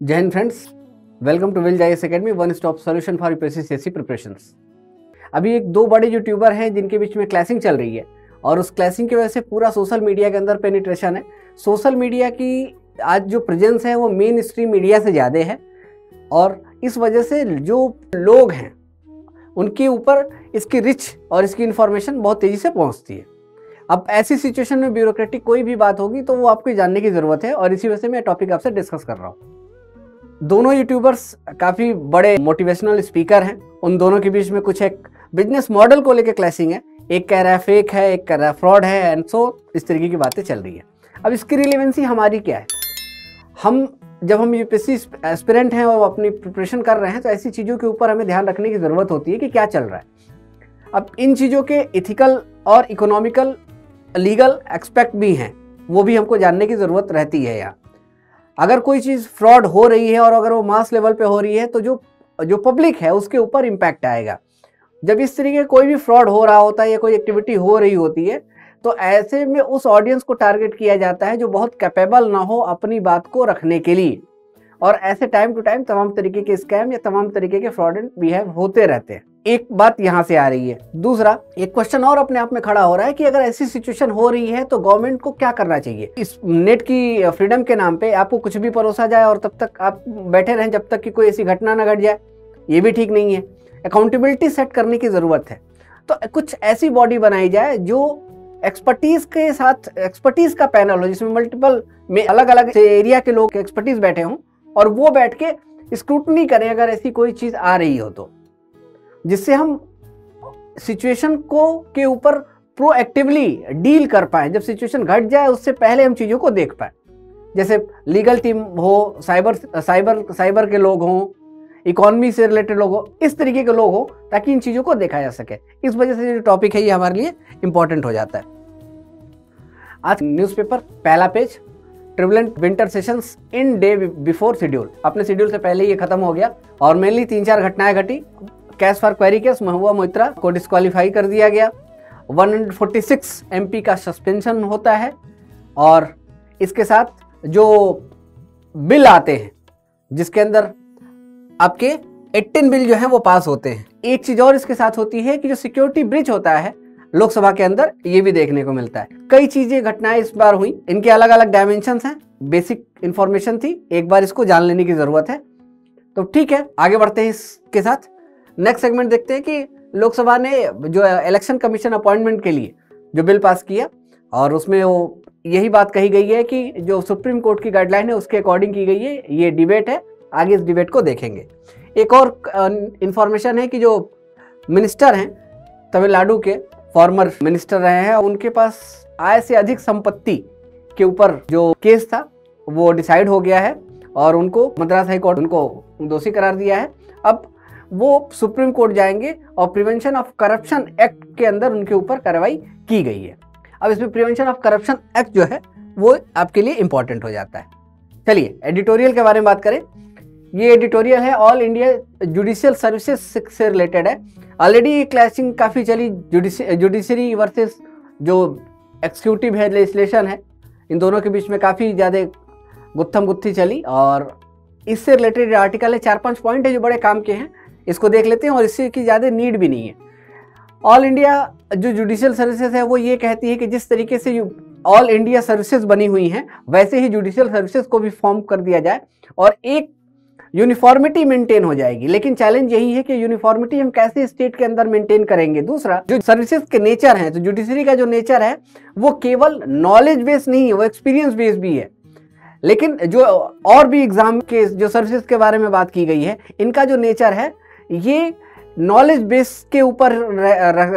जय हिंद friends, welcome to विल जाइस academy, one stop solution for UPSC preparations. अभी एक दो बड़े यूट्यूबर हैं जिनके बीच में क्लैशिंग चल रही है और उस क्लैशिंग की वजह से पूरा सोशल मीडिया के अंदर पेनिट्रेशन है। सोशल मीडिया की आज जो प्रेजेंस है वो मेन स्ट्रीम मीडिया से ज़्यादा है और इस वजह से जो लोग हैं उनके ऊपर इसकी रिच और इसकी इन्फॉर्मेशन बहुत तेज़ी से पहुँचती है। अब ऐसी सिचुएशन में ब्यूरोक्रेटिक कोई भी बात होगी तो वो आपको जानने की ज़रूरत है और इसी वजह से मैं टॉपिक आपसे डिस्कस कर रहा हूँ। दोनों यूट्यूबर्स काफ़ी बड़े मोटिवेशनल स्पीकर हैं। उन दोनों के बीच में कुछ एक बिजनेस मॉडल को लेकर क्लैशिंग है। एक कह रहा है फेक है, एक कह रहा है फ्रॉड है, एंड सो इस तरीके की बातें चल रही है। अब इसकी रिलेवेंसी हमारी क्या है? जब हम यूपीएससी एस्पिरेंट हैं और अपनी प्रिपरेशन कर रहे हैं तो ऐसी चीज़ों के ऊपर हमें ध्यान रखने की ज़रूरत होती है कि क्या चल रहा है। अब इन चीज़ों के इथिकल और इकोनॉमिकल लीगल एक्सपेक्ट भी हैं, वो भी हमको जानने की ज़रूरत रहती है। यहाँ अगर कोई चीज़ फ्रॉड हो रही है और अगर वो मास लेवल पे हो रही है तो जो पब्लिक है उसके ऊपर इम्पैक्ट आएगा। जब इस तरीके कोई भी फ्रॉड हो रहा होता है या कोई एक्टिविटी हो रही होती है तो ऐसे में उस ऑडियंस को टारगेट किया जाता है जो बहुत कैपेबल ना हो अपनी बात को रखने के लिए, और ऐसे टाइम टू टाइम तमाम तरीके के स्कैम या तमाम तरीके के फ्रॉड बिहेव होते रहते हैं। एक बात यहाँ से आ रही है। दूसरा, एक क्वेश्चन और अपने आप में खड़ा हो रहा है कि अगर ऐसी सिचुएशन हो रही है तो गवर्नमेंट को क्या करना चाहिए? इस नेट की फ्रीडम के नाम पे आपको कुछ भी परोसा जाए और तब तक आप बैठे रहें जब तक कि कोई ऐसी घटना ना घट जाए, ये भी ठीक नहीं है। अकाउंटेबिलिटी सेट करने की ज़रूरत है। तो कुछ ऐसी बॉडी बनाई जाए जो एक्सपर्टीज़ के साथ एक्सपर्टीज़ का पैनल हो, जिसमें मल्टीपल में अलग अलग एरिया के लोग एक्सपर्टीज़ बैठे हों और वो बैठ के स्क्रूटनी करें अगर ऐसी कोई चीज़ आ रही हो तो, जिससे हम सिचुएशन को के ऊपर प्रोएक्टिवली डील कर पाएँ। जब सिचुएशन घट जाए उससे पहले हम चीज़ों को देख पाएँ। जैसे लीगल टीम हो, साइबर के लोग हों, इकोनॉमी से रिलेटेड लोग हो, इस तरीके के लोग हो ताकि इन चीज़ों को देखा जा सके। इस वजह से जो टॉपिक है ये हमारे लिए इम्पॉर्टेंट हो जाता है। आज न्यूज़पेपर पहला page, turbulent winter sessions in day before schedule, अपने शेड्यूल से पहले ये खत्म हो गया और मेनली 3-4 घटनाएं घटी। Cash for query case, Mahua Moitra को डिस्क्वालीफाई कर दिया गया। 146 MP का सस्पेंशन होता है और इसके साथ जो बिल आते हैं जिसके अंदर आपके 18 बिल जो है वो पास होते हैं। एक चीज़ और इसके साथ होती है कि जो सिक्योरिटी ब्रीच होता है लोकसभा के अंदर, ये भी देखने को मिलता है। कई चीज़ें घटनाएं इस बार हुई, इनके अलग अलग डायमेंशंस हैं। बेसिक इंफॉर्मेशन थी, एक बार इसको जान लेने की ज़रूरत है। तो ठीक है, आगे बढ़ते हैं इसके साथ। नेक्स्ट सेगमेंट देखते हैं कि लोकसभा ने जो इलेक्शन कमीशन अपॉइंटमेंट के लिए जो बिल पास किया और उसमें वो यही बात कही गई है कि जो सुप्रीम कोर्ट की गाइडलाइन है उसके अकॉर्डिंग की गई है। ये डिबेट है, आगे इस डिबेट को देखेंगे। एक और इंफॉर्मेशन है कि जो मिनिस्टर हैं तमिलनाडु के, फॉर्मर मिनिस्टर रहे हैं, उनके पास आय से अधिक संपत्ति के ऊपर जो केस था वो डिसाइड हो गया है और उनको मद्रास हाई कोर्ट उनको दोषी करार दिया है। अब वो सुप्रीम कोर्ट जाएंगे और प्रिवेंशन ऑफ करप्शन एक्ट के अंदर उनके ऊपर कार्रवाई की गई है। अब इसमें प्रिवेंशन ऑफ करप्शन एक्ट जो है वो आपके लिए इंपॉर्टेंट हो जाता है। चलिए एडिटोरियल के बारे में बात करें। ये एडिटोरियल है ऑल इंडिया जुडिशियल सर्विसेज से रिलेटेड है। ऑलरेडी ये क्लैशिंग काफ़ी चली, जुडिशरी वर्सेस जो एक्सिक्यूटिव है, लेजिस्लेशन है, इन दोनों के बीच में काफ़ी ज़्यादा गुत्थम गुत्थी चली और इससे रिलेटेड आर्टिकल है। 4-5 पॉइंट है जो बड़े काम के हैं, इसको देख लेते हैं और इससे की ज़्यादा नीड भी नहीं है। ऑल इंडिया जो जुडिशियल सर्विसेज है वो ये कहती है कि जिस तरीके से ऑल इंडिया सर्विसेज बनी हुई हैं वैसे ही जुडिशियल सर्विसेज को भी फॉर्म कर दिया जाए और एक यूनिफॉर्मिटी मेंटेन हो जाएगी। लेकिन चैलेंज यही है कि यूनिफॉर्मिटी हम कैसे स्टेट के अंदर मेंटेन करेंगे। दूसरा, जो सर्विसेज के नेचर है, तो जुडिशरी का जो नेचर है वो केवल नॉलेज बेस्ड नहीं है, वो एक्सपीरियंस बेस्ड भी है। लेकिन जो और भी एग्जाम के जो सर्विसेज के बारे में बात की गई है, इनका जो नेचर है ये नॉलेज बेस के ऊपर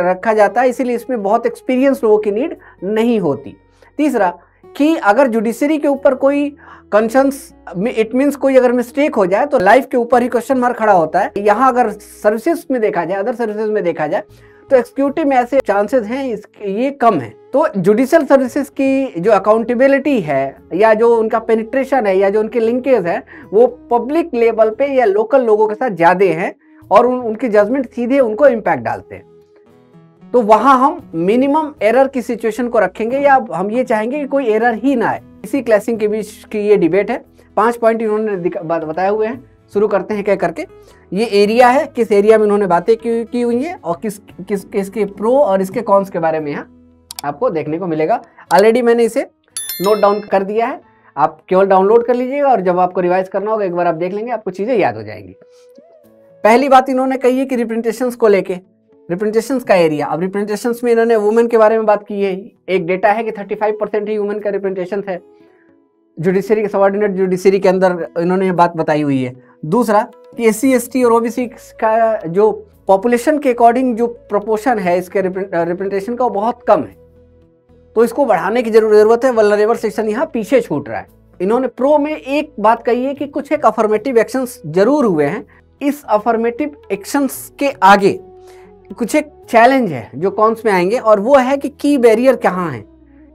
रखा जाता है, इसीलिए इसमें बहुत एक्सपीरियंस लोगों की नीड नहीं होती। तीसरा, कि अगर जुडिशरी के ऊपर कोई कंसर्न्स, इट मीन्स कोई अगर मिस्टेक हो जाए तो लाइफ के ऊपर ही क्वेश्चन मार्क खड़ा होता है। यहाँ अगर सर्विसेज में देखा जाए, अदर सर्विसेज में देखा जाए तो एक्सिक्यूटिव में ऐसे चांसेस हैं ये कम है। तो जुडिशियल सर्विसेज की जो अकाउंटेबिलिटी है या जो उनका पेनिट्रेशन है या जो उनके लिंकेज है वो पब्लिक लेवल पे या लोकल लोगों के साथ ज़्यादा हैं और उनकी जजमेंट सीधे उनको इम्पैक्ट डालते हैं। तो वहाँ हम मिनिमम एरर की सिचुएशन को रखेंगे या हम ये चाहेंगे कि कोई एरर ही ना आए। इसी क्लैशिंग के बीच की ये डिबेट है। 5 पॉइंट इन्होंने बताए हुए हैं। शुरू करते हैं क्या करके। ये एरिया है, किस एरिया में इन्होंने बातें की हुई हैं और किसके प्रो और इसके कॉन्स के बारे में यहाँ आपको देखने को मिलेगा। ऑलरेडी मैंने इसे नोट डाउन कर दिया है, आप केवल डाउनलोड कर लीजिएगा और जब आपको रिवाइज करना होगा एक बार आप देख लेंगे, आपको चीज़ें याद हो जाएंगी। पहली बात इन्होंने कही है कि रिप्रेजेंटेशंस को लेके, रिप्रेजेंटेशंस का एरिया। अब रिप्रेजेंटेशंस में इन्होंने वुमेन के बारे में बात की है। एक डेटा है कि 35% ही वुमेन का रिप्रेजेंटेशन है जुडिशरी के, सबऑर्डिनेट जुडिशरी के अंदर इन्होंने ये बात बताई हुई है। दूसरा कि SC ST और OBC का जो पॉपुलेशन के अकॉर्डिंग जो प्रोपोर्शन है इसके रिप्रेजेंटेशन का वो बहुत कम है, तो इसको बढ़ाने की जरूरत है। वल्नरेबल सेक्शन यहाँ पीछे छूट रहा है। इन्होंने प्रो में एक बात कही है कि कुछ एक अफर्मेटिव एक्शंस जरूर हुए हैं। इस अफर्मेटिव एक्शंस के आगे कुछ एक चैलेंज है जो कॉन्स में आएंगे, और वो है कि की बैरियर कहाँ है,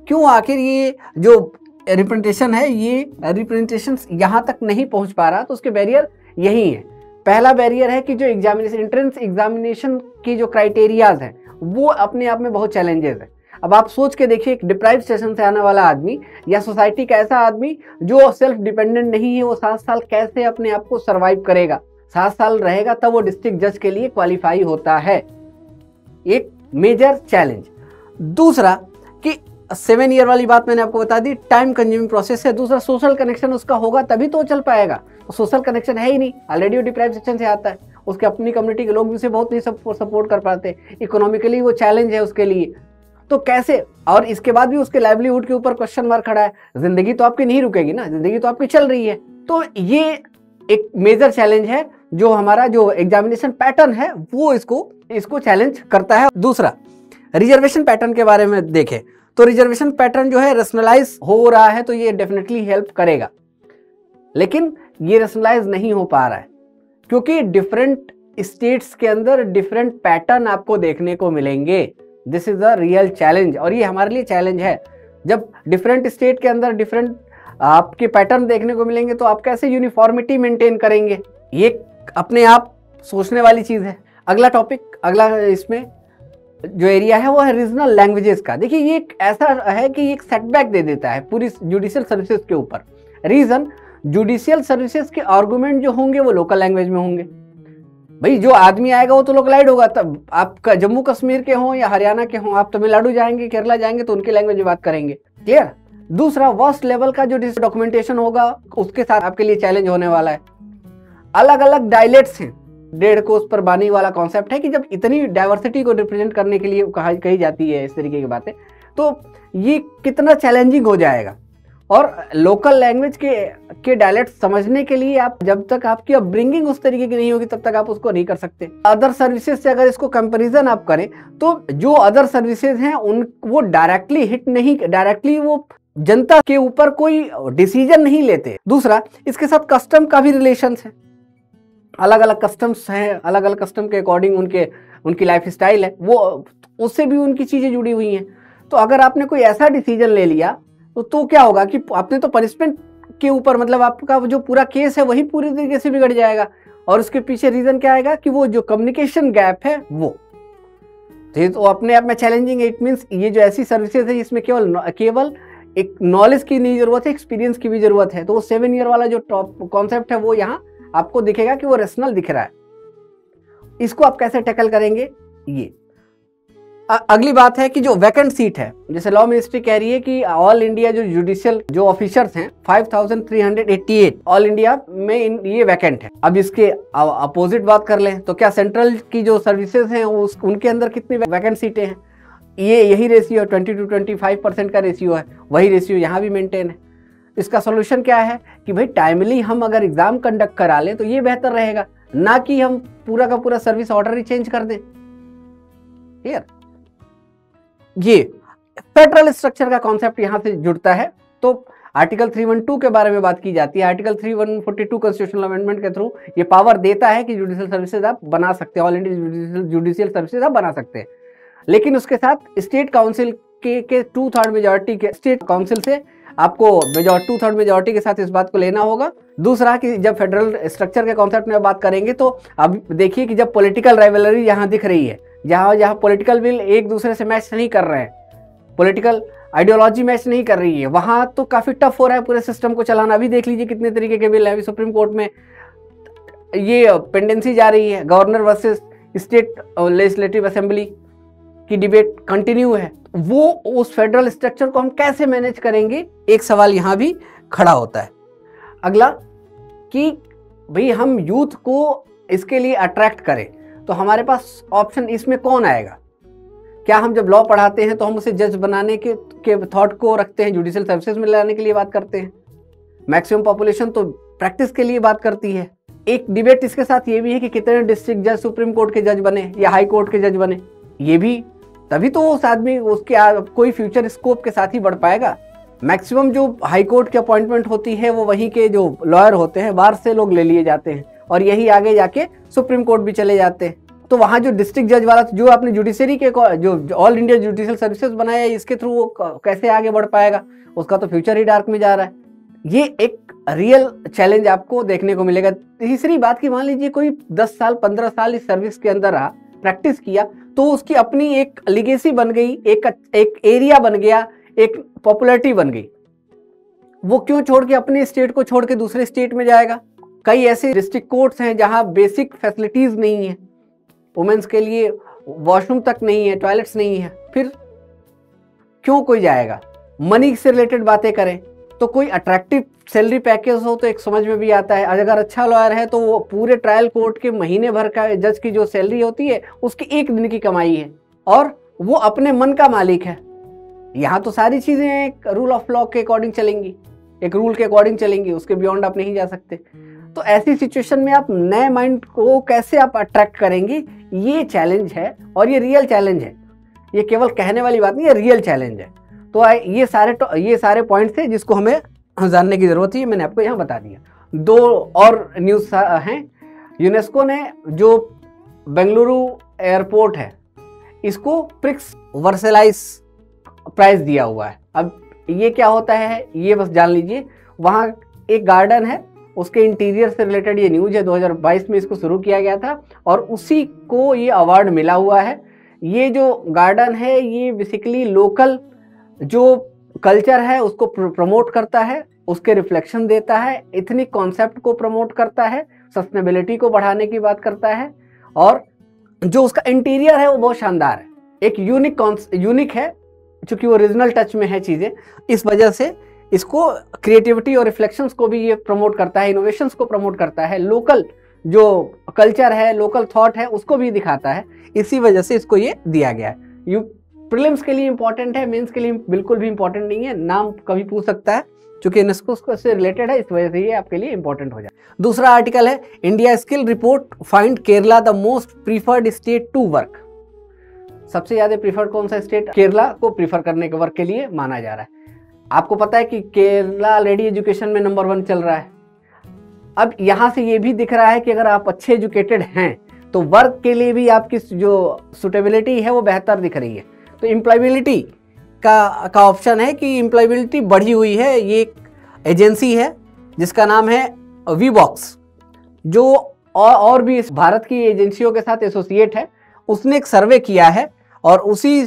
क्यों आखिर ये जो रिप्रेजेंटेशन है ये रिप्रेजेंटेशन यहाँ तक नहीं पहुँच पा रहा, तो उसके बैरियर यही है। पहला बैरियर है कि जो एग्जामिनेशन, एंट्रेंस एग्जामिनेशन की जो क्राइटेरियाज हैं वो अपने आप में बहुत चैलेंजेस है। अब आप सोच के देखिए, एक डिप्राइव सेशन से आने वाला आदमी या सोसाइटी का ऐसा आदमी जो सेल्फ डिपेंडेंट नहीं है, वो 7 साल कैसे अपने आप को सर्वाइव करेगा। 7 साल रहेगा तब वो डिस्ट्रिक्ट जज के लिए क्वालिफाई होता है, एक मेजर चैलेंज। दूसरा कि 7 ईयर वाली बात मैंने आपको बता दी, टाइम कंज्यूमिंग प्रोसेस है। दूसरा सोशल कनेक्शन उसका होगा तभी तो चल पाएगा, सोशल कनेक्शन है ही नहीं, ऑलरेडी वो डिप्राइव सेक्शन से आता है, उसके अपनी कम्युनिटी के लोग भी उसे बहुत नहीं सपोर्ट कर पाते, इकोनॉमिकली वो चैलेंज है उसके लिए, तो कैसे। और इसके बाद भी उसके लाइवलीहुड के ऊपर क्वेश्चन मार्क खड़ा है। जिंदगी तो आपकी नहीं रुकेगी ना, जिंदगी तो आपकी चल रही है। तो ये एक मेजर चैलेंज है जो हमारा जो एग्जामिनेशन पैटर्न है वो इसको चैलेंज करता है। दूसरा रिजर्वेशन पैटर्न के बारे में देखें तो रिजर्वेशन पैटर्न जो है रेशनलाइज हो रहा है, तो ये डेफिनेटली हेल्प करेगा, लेकिन ये रेशनलाइज नहीं हो पा रहा है क्योंकि डिफरेंट स्टेट्स के अंदर डिफरेंट पैटर्न आपको देखने को मिलेंगे। This is a real challenge, और ये हमारे लिए चैलेंज है। जब डिफरेंट स्टेट के अंदर डिफरेंट आपके पैटर्न देखने को मिलेंगे तो आप कैसे यूनिफॉर्मिटी मेंटेन करेंगे, ये अपने आप सोचने वाली चीज़ है। अगला टॉपिक, अगला इसमें जो एरिया है वो है रीजनल लैंग्वेजेस का। देखिए ये एक ऐसा है कि एक सेटबैक दे देता है पूरी जुडिशियल सर्विसेज के ऊपर। रीजन, जुडिशियल सर्विसेज के आर्गूमेंट जो होंगे वो लोकल लैंग्वेज में होंगे। भाई जो आदमी आएगा वो तो लोकलाइड होगा, तब आप जम्मू कश्मीर के हों या हरियाणा के हों, आप तमिलनाडु जाएंगे, केरला जाएंगे तो उनकी लैंग्वेज में बात करेंगे। क्लियर। दूसरा वर्स्ट लेवल का जो डॉक्यूमेंटेशन होगा उसके साथ आपके लिए चैलेंज होने वाला है। अलग अलग डायलेक्ट्स हैं, 1.5 कोस पर बानी वाला कॉन्सेप्ट है कि जब इतनी डाइवर्सिटी को रिप्रेजेंट करने के लिए कही जाती है इस तरीके की बातें, तो ये कितना चैलेंजिंग हो जाएगा। और लोकल लैंग्वेज के डायलेक्ट समझने के लिए आप जब तक आपकी अपब्रिंगिंग उस तरीके की नहीं होगी तब तक आप उसको नहीं कर सकते। अदर सर्विसेज से अगर इसको कंपैरिजन आप करें तो जो अदर सर्विसेज हैं वो डायरेक्टली वो जनता के ऊपर कोई डिसीजन नहीं लेते। दूसरा, इसके साथ कस्टम का भी रिलेशन है, अलग अलग कस्टम्स हैं, अलग अलग कस्टम के अकॉर्डिंग उनकी लाइफ स्टाइल है, वो उससे भी उनकी चीज़ें जुड़ी हुई हैं। तो अगर आपने कोई ऐसा डिसीजन ले लिया तो क्या होगा कि आपने तो पनिशमेंट के ऊपर, मतलब आपका जो पूरा केस है वही पूरी तरीके से बिगड़ जाएगा। और उसके पीछे रीजन क्या आएगा कि वो जो कम्युनिकेशन गैप है वो तो अपने आप में चैलेंजिंग है। इट मीन्स ये जो ऐसी सर्विसेज है इसमें केवल एक नॉलेज की नहीं जरूरत है, एक्सपीरियंस की भी जरूरत है। तो वो 7 ईयर वाला जो टॉप कॉन्सेप्ट है वो यहाँ आपको दिखेगा कि वो रेशनल दिख रहा है। इसको आप कैसे टैकल करेंगे। ये अगली बात है कि जो वैकेंट सीट है, जैसे लॉ मिनिस्ट्री कह रही है कि ऑल इंडिया जो जुडिशियल जो ऑफिसर्स हैं 5388 ऑल इंडिया में ये वैकेंट है। अब इसके अपोजिट बात कर लें तो क्या सेंट्रल की जो सर्विसेज हैं उनके अंदर कितनी वैकेंट सीटें हैं। यही रेशियो 20 to 25% का रेशियो है, वही रेशियो यहाँ भी मेंटेन है। इसका सोल्यूशन क्या है कि भाई टाइमली हम अगर एग्जाम कंडक्ट करा लें तो ये बेहतर रहेगा, ना कि हम पूरा का पूरा सर्विस ऑर्डर ही चेंज कर दें। क्लियर। ये फेडरल स्ट्रक्चर का कॉन्सेप्ट यहां से जुड़ता है। तो आर्टिकल 312 के बारे में बात की जाती है। आर्टिकल 3142 कॉन्स्टिट्यूशनल अमेंडमेंट के थ्रू ये पावर देता है कि जुडिशियल सर्विसेज आप बना सकते हैं, ऑल इंडिया जुडिशियल सर्विसेज आप बना सकते हैं, लेकिन उसके साथ स्टेट काउंसिल के 2/3 मेजॉरिटी के स्टेट काउंसिल से आपको 2/3 मेजॉरिटी के साथ इस बात को लेना होगा। दूसरा कि जब फेडरल स्ट्रक्चर के कॉन्सेप्ट में बात करेंगे तो अब देखिए कि जब पॉलिटिकल राइवलरी यहाँ दिख रही है, जहाँ पॉलिटिकल विल एक दूसरे से मैच नहीं कर रहे हैं, पॉलिटिकल आइडियोलॉजी मैच नहीं कर रही है, वहाँ तो काफ़ी टफ हो रहा है पूरे सिस्टम को चलाना। अभी देख लीजिए कितने तरीके के बिल है, अभी सुप्रीम कोर्ट में ये पेंडेंसी जा रही है, governor versus state legislative assembly की डिबेट कंटिन्यू है। वो उस फेडरल स्ट्रक्चर को हम कैसे मैनेज करेंगे, एक सवाल यहाँ भी खड़ा होता है। अगला कि भाई हम यूथ को इसके लिए अट्रैक्ट करें तो हमारे पास ऑप्शन इसमें कौन आएगा? क्या हम जब लॉ पढ़ाते हैं तो हम उसे जज बनाने के थॉट को रखते हैं, जुडिशियल सर्विसेज में लाने के लिए बात करते हैं? मैक्सिमम पॉपुलेशन तो प्रैक्टिस के लिए बात करती है। एक डिबेट इसके साथ ये भी है कि कितने डिस्ट्रिक्ट जज सुप्रीम कोर्ट के जज बने या हाई कोर्ट के जज बने, ये भी तभी तो उस आदमी उसके कोई फ्यूचर स्कोप के साथ ही बढ़ पाएगा। मैक्सिमम जो हाई कोर्ट की अपॉइंटमेंट होती है वो वहीं के जो लॉयर होते हैं बाहर से लोग ले लिए जाते हैं और यही आगे जाके सुप्रीम कोर्ट भी चले जाते हैं। तो वहाँ जो डिस्ट्रिक्ट जज वाला जो आपने जुडिशरी के जो ऑल इंडिया जुडिशियल सर्विसेज बनाया है, इसके थ्रू वो कैसे आगे बढ़ पाएगा? उसका तो फ्यूचर ही डार्क में जा रहा है। ये एक रियल चैलेंज आपको देखने को मिलेगा। तीसरी बात की मान लीजिए कोई 10 साल 15 साल इस सर्विस के अंदर रहा, प्रैक्टिस किया, तो उसकी अपनी एक लिगेसी बन गई, एक एरिया बन गया, एक पॉपुलैरिटी बन गई। वो क्यों छोड़ के अपने स्टेट को छोड़ के दूसरे स्टेट में जाएगा? कई ऐसे डिस्ट्रिक्ट कोर्ट्स हैं जहां बेसिक फैसिलिटीज नहीं है, वुमेन्स के लिए वॉशरूम तक नहीं है, टॉयलेट्स नहीं है, फिर क्यों कोई जाएगा? मनी से रिलेटेड बातें करें तो कोई अट्रैक्टिव सैलरी पैकेज हो तो एक समझ में भी आता है। अगर अच्छा लॉयर है तो वो पूरे ट्रायल कोर्ट के महीने भर का जज की जो सैलरी होती है उसकी एक दिन की कमाई है और वो अपने मन का मालिक है। यहाँ तो सारी चीजें एक रूल ऑफ लॉ के अकॉर्डिंग चलेंगी, एक रूल के अकॉर्डिंग चलेंगी, उसके बियॉन्ड आप नहीं जा सकते। तो ऐसी सिचुएशन में आप नए माइंड को कैसे आप अट्रैक्ट करेंगे, ये चैलेंज है और ये रियल चैलेंज है। ये केवल कहने वाली बात नहीं है, रियल चैलेंज है। तो ये सारे पॉइंट्स थे जिसको हमें जानने की जरूरत थी, मैंने आपको यहाँ बता दिया। 2 और न्यूज़ हैं। यूनेस्को ने जो बेंगलुरु एयरपोर्ट है इसको प्रिक्स वर्सेलाइस प्राइज दिया हुआ है। अब ये क्या होता है ये बस जान लीजिए। वहाँ एक गार्डन है, उसके इंटीरियर से रिलेटेड ये न्यूज है। 2022 में इसको शुरू किया गया था और उसी को ये अवार्ड मिला हुआ है। ये जो गार्डन है ये बेसिकली लोकल जो कल्चर है उसको प्रमोट करता है, उसके रिफ्लेक्शन देता है, एथनिक कॉन्सेप्ट को प्रमोट करता है, सस्टेनेबिलिटी को बढ़ाने की बात करता है और जो उसका इंटीरियर है वो बहुत शानदार है, एक यूनिक है चूंकि वो रीजनल टच में है चीज़ें, इस वजह से इसको क्रिएटिविटी और रिफ्लेक्शंस को भी ये प्रमोट करता है, इनोवेशंस को प्रमोट करता है, लोकल जो कल्चर है, लोकल थॉट है उसको भी दिखाता है। इसी वजह से इसको ये दिया गया है। प्रीलिम्स के लिए इंपॉर्टेंट है, मेंस के लिए बिल्कुल भी इंपॉर्टेंट नहीं है। नाम कभी पूछ सकता है, चूंकि यूनेस्को से रिलेटेड है इस वजह से ये आपके लिए इंपॉर्टेंट हो जाए। दूसरा आर्टिकल है India skill report find Kerala the most preferred state to work. सबसे ज्यादा प्रीफर्ड कौन सा स्टेट केरला को प्रीफर करने के वर्क के लिए माना जा रहा है। आपको पता है कि केरला ऑलरेडी एजुकेशन में नंबर 1 चल रहा है। अब यहाँ से ये भी दिख रहा है कि अगर आप अच्छे एजुकेटेड हैं तो वर्क के लिए भी आपकी जो सुटेबिलिटी है वो बेहतर दिख रही है। तो एम्प्लॉयबिलिटी का ऑप्शन है कि एम्प्लॉयबिलिटी बढ़ी हुई है। ये एक एजेंसी है जिसका नाम है वीबॉक्स, जो और भी इस भारत की एजेंसियों के साथ एसोसिएट है। उसने एक सर्वे किया है और उसी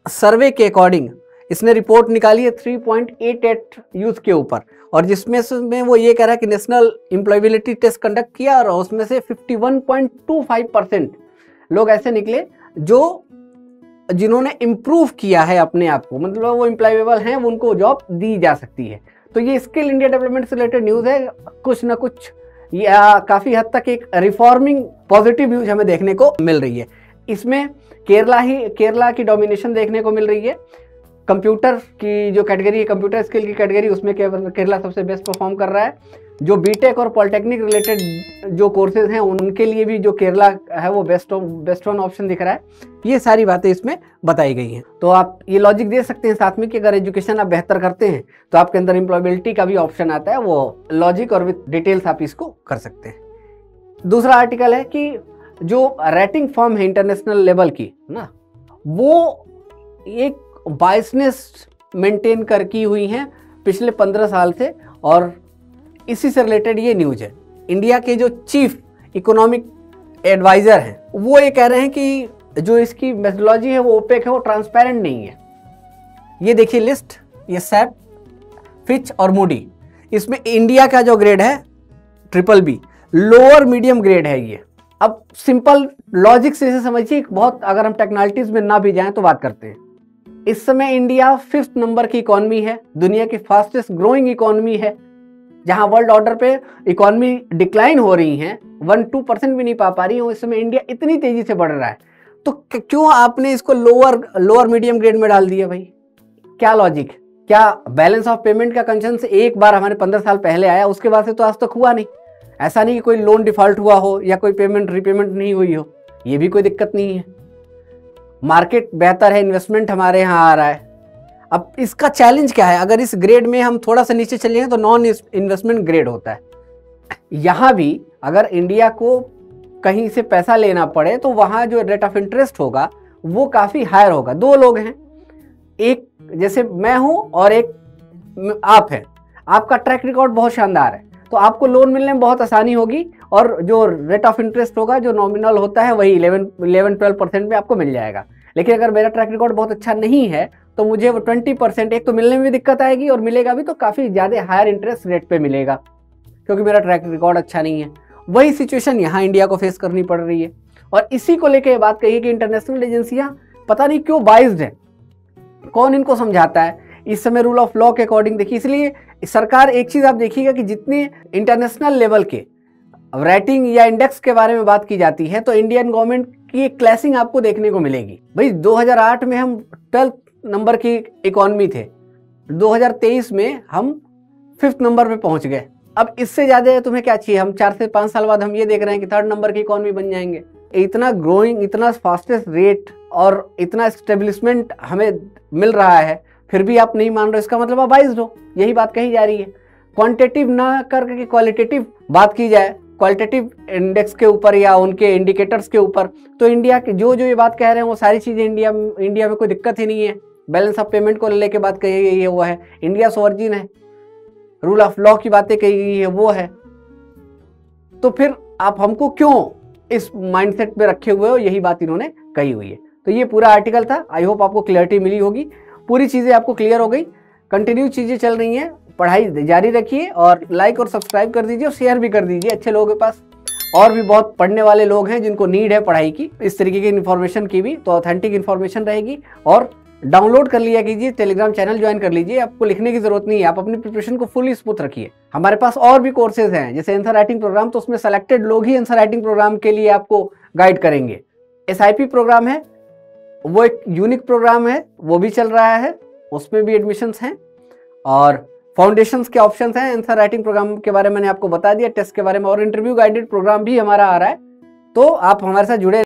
सर्वे के अकॉर्डिंग इसने रिपोर्ट निकाली है 3.88 यूथ के ऊपर, और जिसमें वो ये कह रहा है कि नेशनल एम्प्लॉयबिलिटी टेस्ट कंडक्ट किया और उसमें से 51.25% लोग ऐसे निकले जिन्होंने इम्प्रूव किया है अपने आप को, मतलब वो एम्प्लॉयबल हैं, उनको जॉब दी जा सकती है। तो ये स्किल इंडिया डेवलपमेंट से रिलेटेड न्यूज़ है। कुछ ना कुछ या काफ़ी हद तक एक रिफॉर्मिंग पॉजिटिव न्यूज हमें देखने को मिल रही है। इसमें केरला की डोमिनेशन देखने को मिल रही है। कंप्यूटर की जो कैटेगरी है, कंप्यूटर स्किल की कैटेगरी, उसमें केरला सबसे बेस्ट परफॉर्म कर रहा है। जो बीटेक और पॉलिटेक्निक रिलेटेड जो कोर्सेज हैं उनके लिए भी जो केरला है वो बेस्ट वन ऑप्शन दिख रहा है। ये सारी बातें इसमें बताई गई हैं। तो आप ये लॉजिक दे सकते हैं साथ में कि अगर एजुकेशन आप बेहतर करते हैं तो आपके अंदर एम्प्लॉयबिलिटी का भी ऑप्शन आता है। वो लॉजिक और विद डिटेल्स आप इसको कर सकते हैं। दूसरा आर्टिकल है कि जो रेटिंग फर्म है इंटरनेशनल लेवल की ना, वो एक बायसनेस मेंटेन कर की हुई हैं पिछले 15 साल से, और इसी से रिलेटेड ये न्यूज है। इंडिया के जो चीफ इकोनॉमिक एडवाइजर हैं वो ये कह रहे हैं कि जो इसकी मेथोडोलॉजी है वो ओपेक है, वो ट्रांसपेरेंट नहीं है। ये देखिए लिस्ट, ये सैप, फिच और मूडी। इसमें इंडिया का जो ग्रेड है BBB लोअर मीडियम ग्रेड है ये। अब सिंपल लॉजिक से इसे समझिए, बहुत अगर हम टेक्निकलिटीज में ना भी जाएं तो बात करते हैं। इस समय इंडिया 5th नंबर की इकोनॉमी है, दुनिया की फास्टेस्ट ग्रोइंग इकोनॉमी है, जहां वर्ल्ड ऑर्डर पे इकोनॉमी डिक्लाइन हो रही है, 1-2% भी नहीं पा रही है। इस समय इंडिया इतनी तेजी से बढ़ रहा है, तो क्यों आपने इसको लोअर मीडियम ग्रेड में डाल दिया भाई? क्या लॉजिक? क्या बैलेंस ऑफ पेमेंट का कंसर्न से एक बार हमारे 15 साल पहले आया, उसके बाद से तो आज तक हुआ नहीं। ऐसा नहीं कि कोई लोन डिफॉल्ट हुआ हो या कोई पेमेंट रीपेमेंट नहीं हुई हो, ये भी कोई दिक्कत नहीं है। मार्केट बेहतर है, इन्वेस्टमेंट हमारे यहाँ आ रहा है। अब इसका चैलेंज क्या है? अगर इस ग्रेड में हम थोड़ा सा नीचे चले तो नॉन इन्वेस्टमेंट ग्रेड होता है। यहाँ भी अगर इंडिया को कहीं से पैसा लेना पड़े तो वहाँ जो रेट ऑफ इंटरेस्ट होगा वो काफ़ी हायर होगा। दो लोग हैं, एक जैसे मैं हूँ और एक आप हैं, आपका ट्रैक रिकॉर्ड बहुत शानदार है, तो आपको लोन मिलने में बहुत आसानी होगी, और जो रेट ऑफ इंटरेस्ट होगा जो नॉमिनल होता है वही 11-12% में आपको मिल जाएगा। लेकिन अगर मेरा ट्रैक रिकॉर्ड बहुत अच्छा नहीं है तो मुझे वो 20%, एक तो मिलने में भी दिक्कत आएगी और मिलेगा भी तो काफ़ी ज़्यादा हायर इंटरेस्ट रेट पे मिलेगा, क्योंकि मेरा ट्रैक रिकॉर्ड अच्छा नहीं है। वही सिचुएशन यहाँ इंडिया को फेस करनी पड़ रही है, और इसी को लेकर बात कही कि इंटरनेशनल एजेंसियाँ पता नहीं क्यों बाइज्ड है, कौन इनको समझाता है। इस समय रूल ऑफ लॉ के अकॉर्डिंग देखिए, इसलिए सरकार, एक चीज़ आप देखिएगा कि जितने इंटरनेशनल लेवल के रेटिंग या इंडेक्स के बारे में बात की जाती है तो इंडियन गवर्नमेंट की एक क्लासिंग आपको देखने को मिलेगी। भाई 2008 में हम 12th नंबर की इकॉनमी थे, 2023 में हम 5th नंबर पे पहुंच गए। अब इससे ज़्यादा तुम्हें क्या चाहिए? हम 4 से 5 साल बाद हम ये देख रहे हैं कि 3rd नंबर की इकॉनमी बन जाएंगे। इतना ग्रोइंग, इतना फास्टेस्ट रेट और इतना स्टेब्लिशमेंट हमें मिल रहा है, फिर भी आप नहीं मान रहे, इसका मतलब आप बाइज्ड हो। यही बात कही जा रही है। क्वांटिटेटिव ना करके क्वालिटेटिव बात की जाए, क्वालिटेटिव इंडेक्स के ऊपर या उनके इंडिकेटर्स के ऊपर, तो इंडिया के जो ये बात कह रहे हैं वो सारी चीज़ें इंडिया में कोई दिक्कत ही नहीं है। बैलेंस ऑफ पेमेंट को लेके बात कही गई है वो है, इंडिया सोवर्जिन है, रूल ऑफ लॉ की बातें कही गई है वो है। तो फिर आप हमको क्यों इस माइंडसेट में रखे हुए हो? यही बात इन्होंने कही हुई है। तो ये पूरा आर्टिकल था। आई होप आपको क्लियरिटी मिली होगी, पूरी चीज़ें आपको क्लियर हो गई। कंटिन्यू चीज़ें चल रही हैं, पढ़ाई जारी रखिए और लाइक और सब्सक्राइब कर दीजिए और शेयर भी कर दीजिए अच्छे लोगों के पास। और भी बहुत पढ़ने वाले लोग हैं जिनको नीड है पढ़ाई की, इस तरीके की इन्फॉर्मेशन की भी, तो ऑथेंटिक इन्फॉर्मेशन रहेगी। और डाउनलोड कर लिया कीजिए, टेलीग्राम चैनल ज्वाइन कर लीजिए, आपको लिखने की जरूरत नहीं है, आप अपनी प्रिपरेशन को फुली स्मूथ रखिए। हमारे पास और भी कोर्सेज हैं, जैसे आंसर राइटिंग प्रोग्राम, तो उसमें सेलेक्टेड लोग ही आंसर राइटिंग प्रोग्राम के लिए आपको गाइड करेंगे। SIP प्रोग्राम है, वो एक यूनिक प्रोग्राम है, वो भी चल रहा है, उसमें भी एडमिशन्स हैं। और फाउंडेशंस के ऑप्शंस हैं। आंसर राइटिंग प्रोग्राम के बारे में मैंने आपको बता दिया, टेस्ट के बारे में, और इंटरव्यू गाइडेड प्रोग्राम भी हमारा आ रहा है, तो आप हमारे साथ जुड़े